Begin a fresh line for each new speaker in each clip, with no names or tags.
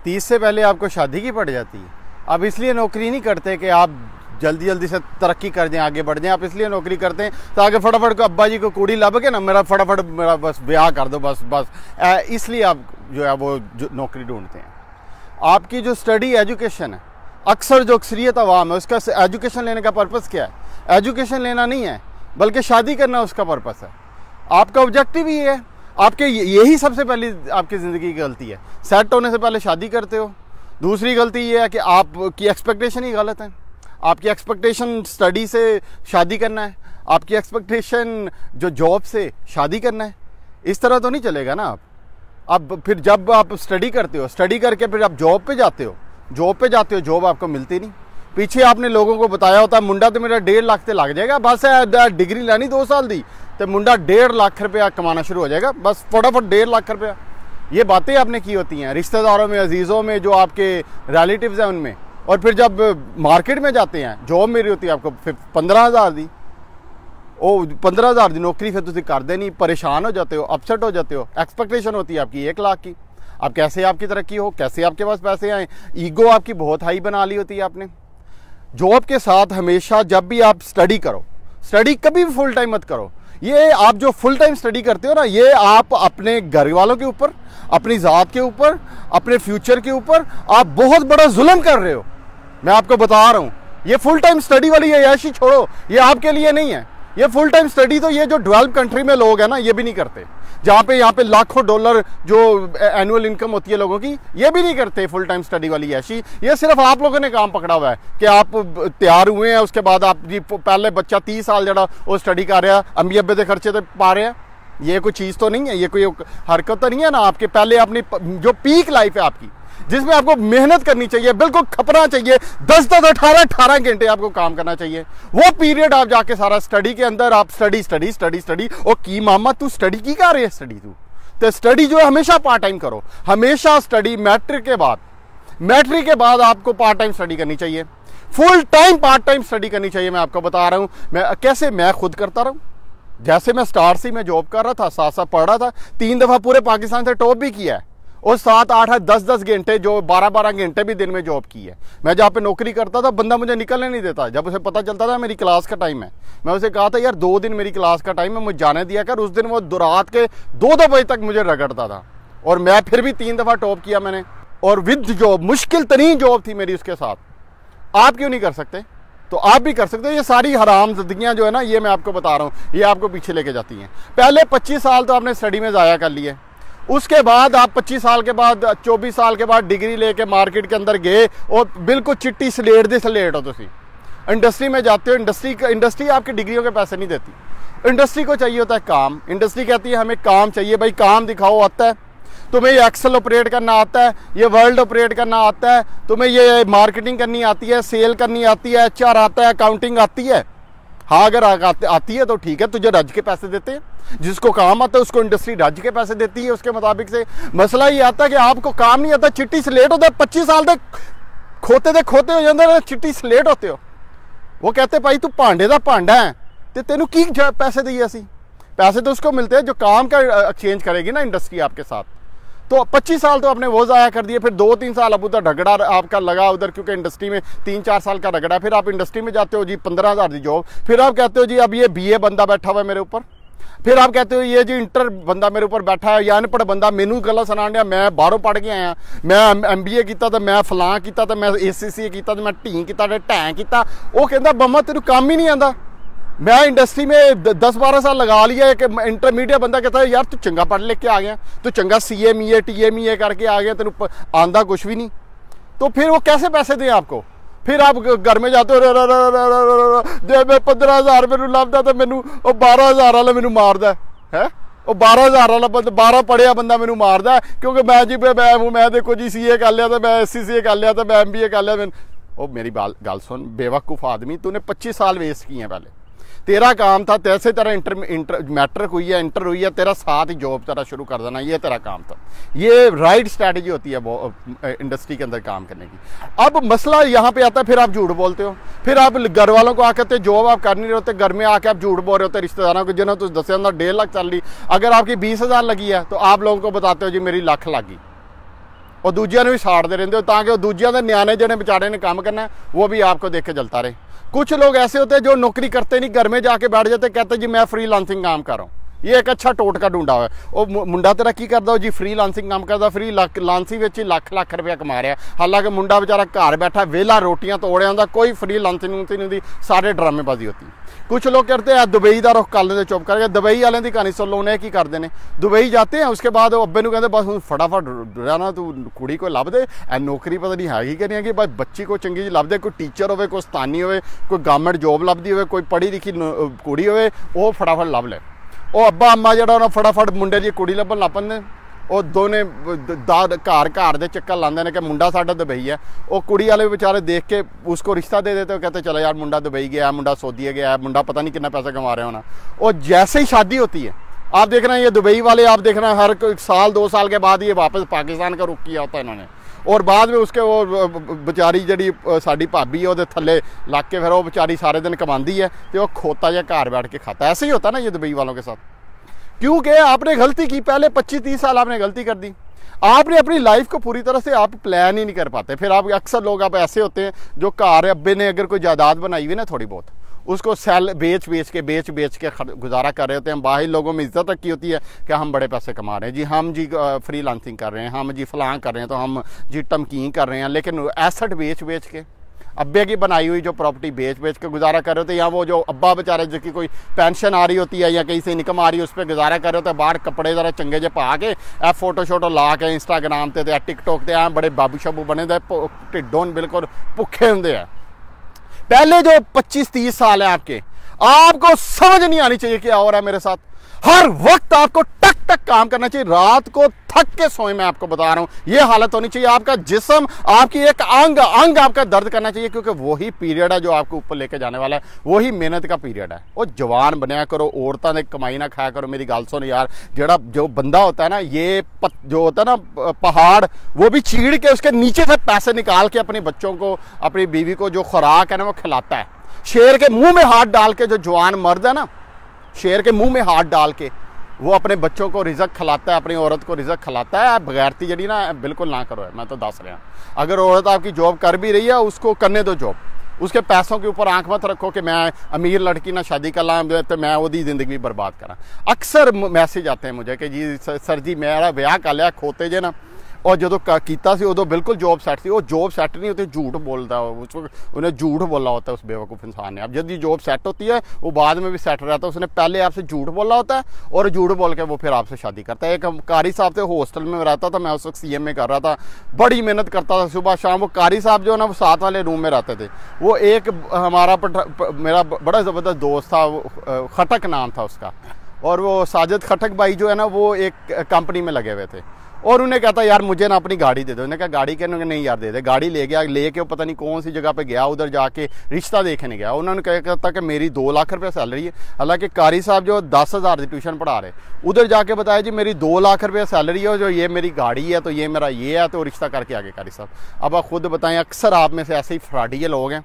30 से पहले आपको शादी की पड़ जाती है। आप इसलिए नौकरी नहीं करते कि आप जल्दी जल्दी से तरक्की कर दें, आगे बढ़ जाएं। आप इसलिए नौकरी करते हैं ताकि फटाफट को अब्बा जी को कुड़ी लब के ना मेरा फटाफट मेरा बस ब्याह कर दो, बस इसलिए आप जो है वो जो नौकरी ढूंढते हैं। आपकी जो स्टडी एजुकेशन है, अक्सर जो अक्सरियत अवाम है उसका एजुकेशन लेने का पर्पस क्या है? एजुकेशन लेना नहीं है बल्कि शादी करना उसका पर्पस है। आपका ऑब्जेक्टिव ही है, आपके यही सबसे पहली आपकी ज़िंदगी की गलती है। सेट होने से पहले शादी करते हो। दूसरी गलती ये है कि आपकी एक्सपेक्टेशन ही गलत है। आपकी एक्सपेक्टेशन स्टडी से शादी करना है, आपकी एक्सपेक्टेशन जो जॉब से शादी करना है। इस तरह तो नहीं चलेगा ना। अब फिर जब आप स्टडी करते हो, स्टडी करके फिर आप जॉब पे जाते हो, जॉब आपको मिलती नहीं। पीछे आपने लोगों को बताया होता मुंडा तो मेरा 1.5 लाख से लग जाएगा, बस डिग्री लेनी 2 साल दी तो मुंडा 1.5 लाख रुपया कमाना शुरू हो जाएगा, बस फटाफट 1.5 लाख रुपया। ये बातें आपने की होती हैं रिश्तेदारों में, अजीज़ों में, जो आपके रिलेटिव्स हैं उनमें। और फिर जब मार्केट में जाते हैं, जॉब मेरी होती है, आपको फिर 15,000 दी, ओ 15,000 दी नौकरी, फिर तुम कर दे नहीं, परेशान हो जाते हो, अपसेट हो जाते हो। एक्सपेक्टेशन होती है आपकी 1 लाख की। अब कैसे आपकी तरक्की हो, कैसे आपके पास पैसे आए, ईगो आपकी बहुत हाई बना ली होती है आपने। जॉब के साथ हमेशा जब भी आप स्टडी करो, स्टडी कभी भी फुल टाइम मत करो। ये आप जो फुल टाइम स्टडी करते हो ना, ये आप अपने घर वालों के ऊपर, अपनी ज़ात के ऊपर, अपने फ्यूचर के ऊपर आप बहुत बड़ा जुल्म कर रहे हो। मैं आपको बता रहा हूँ, ये फुल टाइम स्टडी वाली ऐशी छोड़ो, ये आपके लिए नहीं है। ये फुल टाइम स्टडी तो ये जो डेवलप कंट्री में लोग हैं ना, ये भी नहीं करते, जहाँ पे यहाँ पे लाखों डॉलर जो एनुअल इनकम होती है लोगों की, ये भी नहीं करते फुल टाइम स्टडी वाली ऐसी। ये सिर्फ आप लोगों ने काम पकड़ा हुआ है कि आप तैयार हुए हैं, उसके बाद आप जी पहले बच्चा 30 साल जरा वो स्टडी कर रहा है, अम्मी अब्बे के खर्चे तो पा रहे हैं। ये कोई चीज़ तो नहीं है, ये कोई हरकत तो नहीं है ना आपके। पहले अपनी जो पीक लाइफ है आपकी, जिसमें आपको मेहनत करनी चाहिए, बिल्कुल खपना चाहिए, 10-10, 18-18 घंटे आपको काम करना चाहिए, वो पीरियड आप जाके सारा स्टडी के अंदर आप स्टडी और की मामा तू स्टडी की कर रहे है, स्टडी तू तो स्टडी जो है हमेशा पार्ट टाइम करो, हमेशा स्टडी। मैट्रिक के बाद आपको पार्ट टाइम स्टडी करनी चाहिए, full time part time study करनी चाहिए। मैं आपको बता रहा हूं, मैं खुद करता रहा हूं। जैसे मैं स्टार से मैं जॉब कर रहा था, साथ साथ पढ़ रहा था, 3 दफा पूरे पाकिस्तान से टॉप भी किया है, और 7-8, 10-10 घंटे जो 12-12 घंटे भी दिन में जॉब की है। मैं जहाँ पे नौकरी करता था, बंदा मुझे निकलने नहीं देता। जब उसे पता चलता था मेरी क्लास का टाइम है, मैं उसे कहा था यार 2 दिन मेरी क्लास का टाइम है, मुझे जाने दिया कर। उस दिन वो रात के 2-2 बजे तक मुझे रगड़ता था, और मैं फिर भी 3 दफा टॉप किया मैंने, और विद जॉब, मुश्किल तरीन जॉब थी मेरी उसके साथ। आप क्यों नहीं कर सकते? तो आप भी कर सकते हो। ये सारी हराम जिंदगियां जो है ना, ये मैं आपको बता रहा हूँ, ये आपको पीछे लेके जाती हैं। पहले 25 साल तो आपने स्टडी में ज़ाया कर लिए, उसके बाद आप 25 साल के बाद, 24 साल के बाद डिग्री लेके मार्केट के अंदर गए और बिल्कुल चिट्टी स्लेट दे स्लेट हो। तुम इंडस्ट्री में जाते हो, इंडस्ट्री आपकी डिग्रियों के पैसे नहीं देती। इंडस्ट्री को चाहिए होता है काम। इंडस्ट्री कहती है हमें काम चाहिए, भाई काम दिखाओ, आता है तुम्हें ये एक्सेल ऑपरेट करना आता है, ये वर्ल्ड ऑपरेट करना आता है, तुम्हें ये मार्केटिंग करनी आती है, सेल करनी आती है, HR आता है, अकाउंटिंग आती है। हाँ, अगर आती है तो ठीक है, तुझे रज के पैसे देते हैं। जिसको काम आता है उसको इंडस्ट्री रज के पैसे देती है उसके मुताबिक से। मसला ये आता है कि आपको काम नहीं आता, चिट्टी स्लेट होता है। 25 साल तक खोते हो जाते हैं, चिट्टी स्लेट होते हो। वो कहते भाई तू भांडे का भांडा है, तो तेनू की पैसे दिए असी? पैसे तो उसको मिलते हैं जो काम का एक्सचेंज करेगी ना इंडस्ट्री आपके साथ। तो 25 साल तो आपने वो ज़ाया कर दिए। फिर 2-3 साल अब उधर रगड़ा आपका लगा उधर, क्योंकि इंडस्ट्री में 3-4 साल का रगड़ा। फिर आप इंडस्ट्री में जाते हो जी, 15,000 की जॉब। फिर आप कहते हो जी अब ये BA बंदा बैठा हुआ है मेरे ऊपर। फिर आप कहते हो ये जी इंटर बंदा मेरे ऊपर बैठा है, या अनपढ़ बंदा मैनू गल्लां सुनाण दिया। मैं बाहरों पढ़ के आया, मैं MBA किया, तो मैं फलां किया, तो मैं ACCA किया, तो मैं ढीं किया, टैं किया। वो कहता बम्मा तेनू काम ही नहीं आता। मैं इंडस्ट्री में 10-12 साल लगा लिया। एक इंटरमीडिएट बंदा कहता है यार तू चंगा पढ़ लिख के आ गया, तू चंगा CME TME करके आ गया, तेन आंदा कुछ भी नहीं। तो फिर वो कैसे पैसे दें आपको? फिर आप घर में जाते हो, जे मैं 15,000 मैनू लभदा तो मैनू 12,000 वाला मैनू मारदा है। वो 12,000 वाला बंदा, 12 पढ़िया बंदा मैनू मारदा है, क्योंकि मैं जी मैं देखो जी CA कर लिया, तो मैं SCCA कर लिया, तो मैं MBA कर लिया। ओ मेरी गल सुन बेवकूफ़ आदमी, तूने 25 साल वेस्ट किए हैं। पहले तेरा काम था, तैसे तेरा मैट्रिक हुई है, इंटर हुई है, तेरा साथ ही जॉब तेरा शुरू कर देना, ये तेरा काम था। ये राइट स्ट्रैटेजी होती है वो इंडस्ट्री के अंदर काम करने की। अब मसला यहाँ पे आता है, फिर आप झूठ बोलते हो। फिर आप घर वालों को आके जॉब आप कर नहीं रहे होते, घर में आके आप झूठ बोल रहे होते रिश्तेदारों को, जिन्होंने तो 1.5 लाख चल रही। अगर आपकी 20,000 लगी है तो आप लोगों को बताते हो जी मेरी लाख लगी, और दूजिया ने भी साड़ते रहते हो ताकि वो दूजिया के न्याणे जिन्हें बेचारे ने काम करना है वो भी आपको देख के जलता रहे। कुछ लोग ऐसे होते हैं जो नौकरी करते नहीं, घर में जाके बैठ जाते, कहते जी मैं फ्रीलांसिंग काम कर रहा हूँ। ये एक अच्छा टोटका ढूंढा हुआ है। वो मुंडा तेरा की करता हो जी, फ्रीलांसिंग काम करता, फ्रीलांसिंग में ही लाख लाख रुपया कमा रहा है। हालांकि मुंडा बेचारा घर बैठा वेला रोटियां तोड़िया होंगे, कोई फ्रीलांसिंग नहीं होती, सारे ड्रामेबाजी होती। कुछ लोग करते हैं दुबई का रुख कर लेंगे चुप करके। दुबई वाले की कहानी सुन लो, उन्हें की करते हैं, दुबई जाते हैं, उसके बाद अब्बे नूं कहते बस हूँ फटाफट रहना तू कुड़ी को लभ दे, नौकरी पता नहीं हैगी कि नहीं हैगी, बस बच्ची को चंगी जी लभ दे, कोई टीचर हो, कोई स्थानी हो, कोई गवर्नमेंट जॉब लभदी हो, कोई पढ़ी लिखी कुड़ी हो, वो फटाफट लभ ले। वो अब्बा अम्मा जो फटाफट मुंडे की कुड़ी लभन लग पैंदे, वो दोने घर घर के चक्कर लाते हैं कि मुंडा साडा दुबई है। वो कुड़ी वाले बेचारे देख के उसको रिश्ता दे देते, कहते चलो यार मुंडा दुबई गया, मुंडा सऊदी गया, मुंडा पता नहीं कितना पैसा कमा रहे होना। और जैसे ही शादी होती है, आप देखना ये दुबई वाले, आप देखना हर साल 2 साल के बाद ये वापस पाकिस्तान का रुख किया होता है इन्होंने। और बाद में उसके वो बेचारी जी साड़ी भाभी है वो थले लग के फिर वो बेचारी सारे दिन कमाती है, तो वो खोता या घर बैठ के खाता है। ऐसे ही होता है ना ये दुबई वालों के साथ, क्योंकि आपने गलती की, पहले 25-30 साल आपने गलती कर दी, आपने अपनी लाइफ को पूरी तरह से आप प्लान ही नहीं कर पाते। फिर आप अक्सर लोग आप ऐसे होते हैं जो घर अब्बे ने अगर कोई जायदाद बनाई हुई ना थोड़ी बहुत, उसको सेल बेच बेच के गुजारा कर रहे होते हैं। बाहर लोगों में इज्जत रखी होती है कि हम बड़े पैसे कमा रहे हैं जी, हम जी फ्रीलांसिंग कर रहे हैं, हम जी फलां कर रहे हैं, तो हम जी टमकीन कर रहे हैं। लेकिन एसेट बेच के, अब्बे की बनाई हुई जो प्रॉपर्टी बेच के गुजारा कर रहे होते हैं, या वो जो अब्बा बेचारे जिसकी कोई पेंशन आ रही होती है या कहीं से इनकम आ रही है उस पर गुजारा कर रहे होते हैं। बाहर कपड़े जरा चंगे जे पा के फोटो शोटो ला के इंस्टाग्राम ते टिकटॉक ते बड़े बाबू शाबू बने दे, ढिड्डों बिल्कुल भुखे होंगे हैं। पहले जो 25-30 साल है आपको समझ नहीं आनी चाहिए क्या हो रहा है मेरे साथ। हर वक्त आपको टक टक काम करना चाहिए, रात को थक के सोए। मैं आपको बता रहा हूं ये हालत होनी चाहिए। आपका जिस्म, आपकी एक अंग आपका दर्द करना चाहिए, क्योंकि वही पीरियड है जो आपको ऊपर लेके जाने वाला है, वही मेहनत का पीरियड है। वो जवान बनया करो, औरतों ने कमाई ना खाया करो। मेरी गल सुन यार, जो बंदा होता है ना, ये जो होता है ना पहाड़, वो भी चीड़ के उसके नीचे से पैसे निकाल के अपने बच्चों को, अपनी बीवी को जो खुराक है ना वो खिलाता है। शेर के मुंह में हाथ डाल के जो जवान मर्द है ना, शेर के मुंह में हाथ डाल के वो अपने बच्चों को रिजक खिलाता है, अपनी औरत को रिजक खिलाता है। बगैरती जड़ी ना बिल्कुल ना करो, मैं तो दस रहा। अगर औरत आपकी जॉब कर भी रही है, उसको करने दो जॉब, उसके पैसों के ऊपर आंख मत रखो कि मैं अमीर लड़की ना शादी कर ला तो मैं वो जिंदगी भी बर्बाद करा। अक्सर मैसेज आते हैं मुझे कि जी सर जी मेरा ब्याह कर लिया खोते जे ना, और जो कीता सी उदों बिल्कुल जॉब सैट थी। वो जॉब सैट नहीं होती, झूठ बोलता है, उन्हें झूठ बोला होता है उस बेवकूफ़ इंसान ने। अब जब ये जॉब सेट होती है वो बाद में भी सेट रहता है, उसने पहले आपसे झूठ बोला होता है और झूठ बोल के वो फिर आपसे शादी करता है। एक कारी साहब थे, हॉस्टल में रहता था, मैं उस वक्त CM में कर रहा था, बड़ी मेहनत करता था सुबह शाम। वो कारी साहब जो है ना वो साथ वाले रूम में रहते थे। वो एक हमारा मेरा बड़ा ज़बरदस्त दोस्त था, वो खटक नाम था उसका, और वो साजिद खटक भाई जो है ना वो एक कंपनी में लगे हुए थे। और उन्हें कहता यार मुझे ना अपनी गाड़ी दे दो। उन्हें कहा गाड़ी कहने नहीं यार दे दे। गाड़ी ले गया, लेके पता नहीं कौन सी जगह पे गया, उधर जाके रिश्ता देखने गया। उन्होंने कहता कि मेरी 2 लाख रुपये सैलरी है। हालांकि कारी साहब जो 10,000 की ट्यूशन पढ़ा रहे, उधर जाके बताया जी मेरी 2 लाख रुपये सैलरी है, जो ये मेरी गाड़ी है, तो ये मेरा ये है, तो रिश्ता करके आगे कारी साहब। अब आप खुद बताएं, अक्सर आप में से ऐसे ही फ्रॉडी लोग हैं,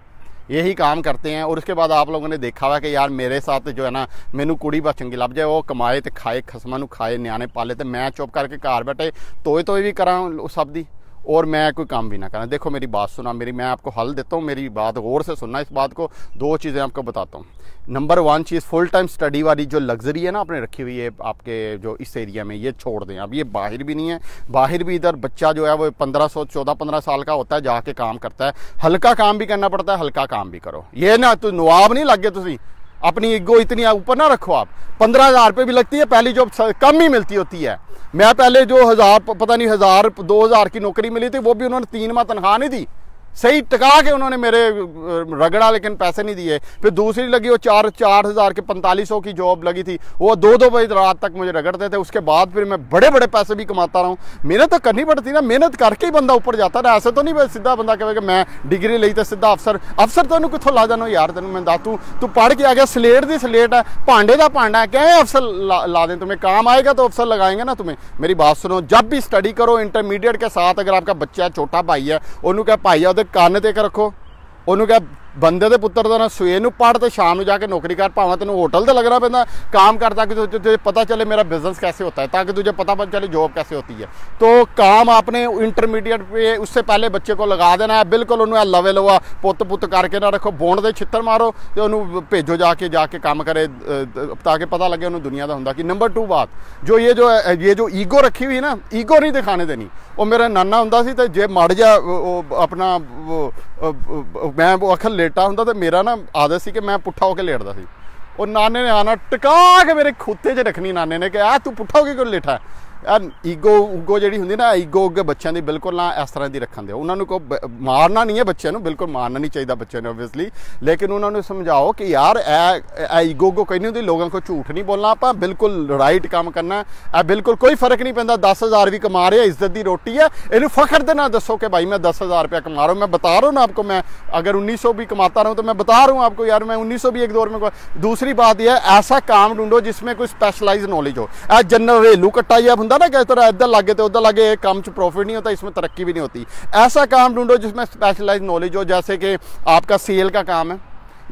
यही काम करते हैं। और उसके बाद आप लोगों ने देखा हुआ कि यार मेरे साथ जो है ना मैनू कुड़ी बस चंगी लभ जाए, वो कमाए तो खाए, खसमां नूं खाए, न्याणे पाले, तो मैं चुप करके घर बैठे तोए भी करा सब दी, और मैं कोई काम भी ना करा। देखो मेरी बात सुना, मैं आपको हल देता हूँ, मेरी बात गौर से सुनना। इस बात को 2 चीज़ें आपको बताता हूँ। नंबर 1 चीज़, फुल टाइम स्टडी वाली जो लग्जरी है ना आपने रखी हुई है आपके जो इस एरिया में, ये छोड़ दें। अब ये बाहर भी नहीं है, बाहर भी इधर बच्चा जो है वो 14-15 साल का होता है, जाके काम करता है। हल्का काम भी करना पड़ता है, हल्का काम भी करो। ये ना तो नवाब नहीं लग गए, तुम अपनी ईगो इतनी ऊपर ना रखो। आप 15,000 रुपये भी लगती है, पहली जॉब कम ही मिलती होती है। मैं पहले जो 1000 पता नहीं 1000-2000 की नौकरी मिली थी, वो भी उन्होंने 3 माह तनख्वाह नहीं दी, सही टका के उन्होंने मेरे रगड़ा, लेकिन पैसे नहीं दिए। फिर दूसरी लगी वो 4,000 के 4500 की जॉब लगी थी, वो 2-2 बजे रात तक मुझे रगड़ते थे। उसके बाद फिर मैं बड़े बड़े पैसे भी कमाता रहा हूँ। मेहनत तो करनी पड़ती ना, मेहनत करके ही बंदा ऊपर जाता है। ऐसे तो नहीं सीधा बंदा कहे कि मैं डिग्री ली तो सीधा अफसर तो कितों ला जाना यार। तेन मैं दस तू पढ़ के आ गया, स्लेट दी स्लेट है, भांडे का भांडा है, क्या अफसर ला दें तुम्हें, काम आएगा तो अफसर लगाएंगे ना तुम्हें। मेरी बात सुनो, जब भी स्टडी करो इंटरमीडिएट के साथ, अगर आपका बच्चा छोटा भाई है, उन्होंने क्या भाई है, कान ते रखो, उन्होंने क्या ਬੰਦੇ ਦੇ ਪੁੱਤਰ ਦਾ ਨਾ ਸਵੇਰ ਨੂੰ ਪੜ੍ਹ ਤੇ शाम ਨੂੰ जाके नौकरी कर, भावें तेन होटल से लगना पैदा काम कर, ताकि तुझे पता चले मेरा बिजनेस कैसे होता है, ताकि तुझे पता चले जॉब कैसे होती है। तो काम आपने इंटरमीडिएट पे उससे पहले बच्चे को लगा देना है, बिल्कुल उन्होंने लवे लवा पुत पुत करके ना रखो, बोण दे छित्तर मारो तो उन्होंने भेजो जाके काम करे, ताकि पता लगे उन्होंने दुनिया का होंगे कि। नंबर 2 बात, ये जो ईगो रखी हुई ना, ईगो नहीं दिखाने देनी। वो मेरा नाना होंदा सी, तो जे मड़ जा अपना मैं वो अखल लेटा होंदा तो मेरा ना आदत सी कि मैं पुट्ठा होकर लेटदा सी। और नाने ने आना टिका के मेरे खूते च रखनी, नाने ने कहा तू पुट्ठा होकर क्यों लेटा है। यार ईगो जी होंगी ना, ईगो अगे बच्चों की बिल्कुल ना इस तरह की रखन दो। उन्होंने को मारना नहीं है, बच्चों को बिल्कुल मारना नहीं चाहिए बच्चों ने ओबवियसली, लेकिन उन्होंने समझाओ कि यार ईगो कोई नहीं होती, लोगों को झूठ नहीं बोलना, आप बिल्कुल राइट काम करना है, बिल्कुल कोई फर्क नहीं पैंदा। 10,000 भी कमा रहे, इज्जत की रोटी है, इन्हें फखर देना दसो कि भाई मैं 10,000 रुपया कमा रहा हूँ। मैं बता रहा हूँ ना आपको, मैं अगर 1900 भी कमाता रहूँ तो मैं बता रहा हूँ आपको यार मैं 1900 भी एक दौर में। दूसरी बात यह है, ऐसा काम ढूंढो जिसमें कोई स्पेशलाइज नॉलेज हो। जनरल घरेलू कट्टा या होंगे ना, कहते तरह इधर लागे तो उधर लागे, एक काम च प्रॉफिट नहीं होता, इसमें तरक्की भी नहीं होती। ऐसा काम ढूंढो जिसमें स्पेशलाइज नॉलेज हो, जैसे कि आपका सेल का काम है,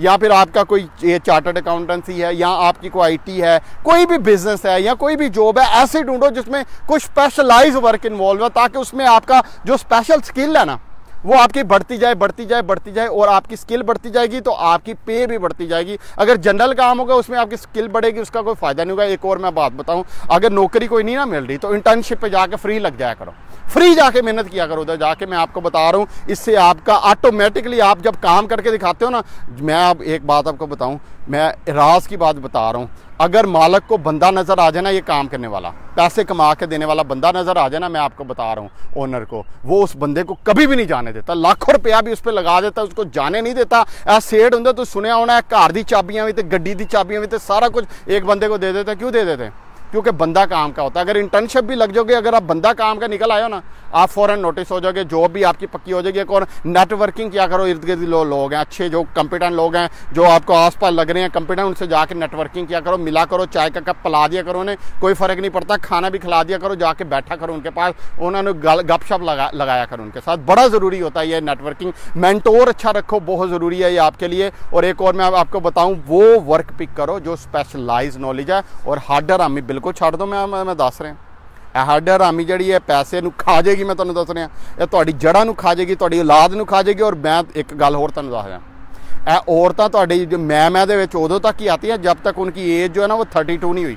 या फिर आपका कोई चार्टर्ड अकाउंटेंसी है, या आपकी कोई आईटी है, कोई भी बिजनेस है, या कोई भी जॉब है, ऐसे ढूंढो जिसमें कुछ स्पेशलाइज वर्क इन्वॉल्व है, ताकि उसमें आपका जो स्पेशल स्किल है ना वो आपकी बढ़ती जाए और आपकी स्किल बढ़ती जाएगी तो आपकी पे भी बढ़ती जाएगी। अगर जनरल काम होगा उसमें आपकी स्किल बढ़ेगी, उसका कोई फायदा नहीं होगा। एक और मैं बात बताऊं, अगर नौकरी कोई नहीं ना मिल रही तो इंटर्नशिप पे जाके फ्री लग जाया करो, फ्री जाके मेहनत किया करो उधर जाके। मैं आपको बता रहा हूँ, इससे आपका ऑटोमेटिकली आप जब काम करके दिखाते हो ना, मैं अब एक बात आपको बताऊं, मैं राज की बात बता रहा हूँ, अगर मालिक को बंदा नज़र आ जाए ना, ये काम करने वाला, पैसे कमा के देने वाला बंदा नज़र आ जाए ना, मैं आपको बता रहा हूँ ओनर को, वो उस बंदे को कभी भी नहीं जाने देता। लाखों रुपया भी उस पर लगा देता, उसको जाने नहीं देता। ऐसा सेठ होंगे तो सुनिया होना है, घर की चाबियाँ भी तो, गड्डी की चाबियाँ भी तो, सारा कुछ एक बंदे को दे देते। क्यों दे देते हैं? क्योंकि बंदा काम का होता है। अगर इंटर्नशिप भी लग जाओगे, अगर आप बंदा काम का निकल आए हो ना, आप फ़ौरन नोटिस हो जाओगे, जॉब भी आपकी पक्की हो जाएगी। एक और नेटवर्किंग क्या करो, इर्द गिर्द लोग हैं अच्छे, जो कंपिटेंट लोग हैं, जो आपको आसपास लग रहे हैं कंपिटेंट, उनसे जाके नेटवर्किंग किया करो, मिला करो, चाय का कप पिला दिया करो उन्हें, कोई फ़र्क नहीं पड़ता, खाना भी खिला दिया करो, जाके बैठा करो उनके पास, उन्होंने गपशप लगाया करो उनके साथ। बड़ा ज़रूरी होता है ये नेटवर्किंग। मेंटोर अच्छा रखो, बहुत ज़रूरी है ये आपके लिए। और एक और मैं आपको बताऊँ, वो वर्क पिक करो जो स्पेशलाइज नॉलेज है, और हार्ड हरामी बिल्कुल छੱਡ दो। मैं दस रहा हार्ड हरामी जी है पैसे नूं खा जाएगी, मैं तुहानूं दस रहा, ये तुहाडी जड़ां नूं खा जाएगी, तुहाडी औलाद नूं खा जाएगी। और मैं एक गल होर तुहानूं दस रहा, औरतां तुहाडी जो मैं दे विच उदों तक ही आती है जब तक उनकी एज जो है ना वो 32 नहीं हुई।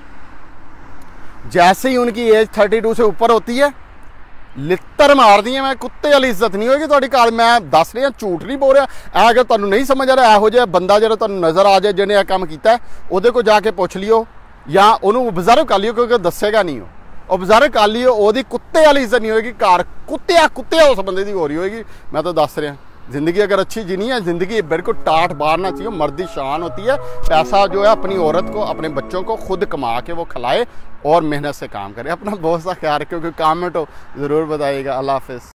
जैसे ही उनकी एज 32 से ऊपर होती है, लित्तर मार दी है, मैं कुत्ते वाली इज्जत नहीं होगी तुहाडी घर। मैं दस रहा, झूठ नहीं बोल रहा। अगर तुहानूं नहीं समझ आ रहा, इहो जिहा बंदा जिहड़ा तुहानूं नज़र आ जाए जिहने काम कीता, उहदे कोल जाके पुछ लियो, या उन्होंने ऑब्जर्व कर लियो, क्योंकि दसेगा नहीं हो। ऑब्जर्व कर लियो, ओदी कुत्ते वाली इज्जत नहीं होगी, घर कुत्तिया उस बंदे की हो रही होगी। मैं तो दस रहा, जिंदगी अगर अच्छी जीनी है, जिंदगी बिल्कुल टाट बारना चाहिए। मर्द की शान होती है, पैसा जो है अपनी औरत को, अपने बच्चों को खुद कमा के वो खिलाए और मेहनत से काम करे। अपना बहुत सा ख्याल रखे, क्योंकि कमेंट हो ज़रूर बताइएगा। अल्लाह हाफ़िज़।